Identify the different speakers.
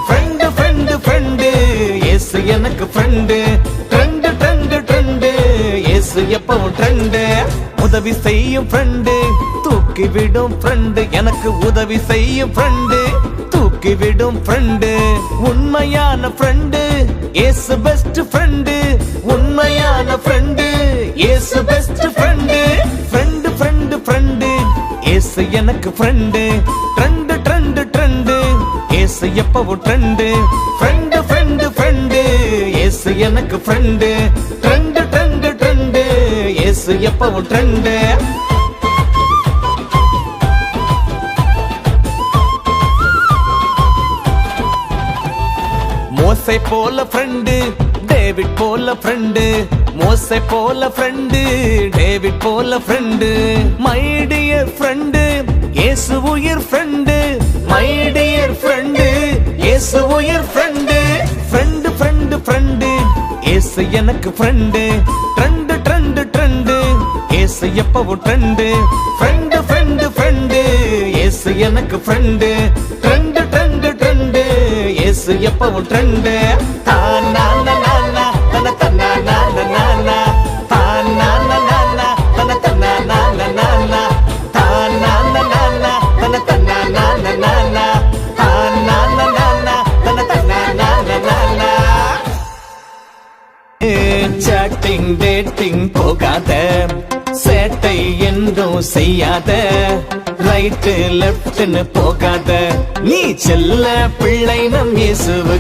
Speaker 1: Friend friend friend இயேசு எனக்கு friend. Trend trend trend இயேசு எப்பவும் ட்ரெண்டு. உதவி செய்யும் ஃப்ரெண்டு, தூக்கி விடும் ஃப்ரெண்டு, எனக்கு உதவி செய்யும் ஃப்ரெண்டு, தூக்கி விடும் ஃப்ரெண்டு. உண்மையான ஃப்ரெண்டு இயேசு பெஸ்ட் ஃப்ரெண்டு. உண்மையான ஃப்ரெண்டு இயேசு best friend. Friend friend friend இயேசு எனக்கு ஃப்ரெண்டு. ட்ரெண்டு ட்ரெண்டு ட்ரெண்டு இயேசு எப்பவும் ட்ரெண்டு. ஃப்ரெண்டு ஃப்ரெண்டு ஃப்ரெண்டு இயேசு எனக்கு ஃப்ரெண்டு. ட்ரெண்டு ட்ரெண்டு ட்ரெண்டு இயேசு எப்பவும் ட்ரெண்டு. மோசே போல ஃப்ரெண்டு, டேவிட் போல ஃப்ரெண்டு. மோசே போல ஃப்ரெண்டு, டேவிட் போல ஃப்ரெண்டு. மை டியர் ஃப்ரெண்டு இயேசு உயிர் ஃப்ரெண்டு. மை டியர் ஃப்ரெண்டு இயேசு உயிர் ஃப்ரெண்டு. ஃப்ரெண்டு ஃப்ரெண்டு ஃப்ரெண்டு இயேசு எனக்கு ஃப்ரெண்டு. ட்ரெண்டு ட்ரெண்டு ட்ரெண்டு இயேசு எப்பவும் ட்ரெண்டு. ஃப்ரெண்டு ஃப்ரெண்டு ஃப்ரெண்டு இயேசு எனக்கு ஃப்ரெண்டு. ட்ரெண்டு ட்ரெண்டு ட்ரெண்டு இயேசு எப்பவும் ட்ரெண்டு. தானா நானா தன தன்னா நானா நானா. தானா நானா தன தன்னா நானா நானா. தானா நானா தன தன்னா நானா நானா. தானா நானா தன தன்னா நானா நானா. சாட்டிங் டேட்டிங் போகாத, சேட்டை என்றும் செய்யாத, ரைட்டு லெப்ட்னு போகாத, நீ செல்ல பிள்ளை நம் இயேசுவுக்கு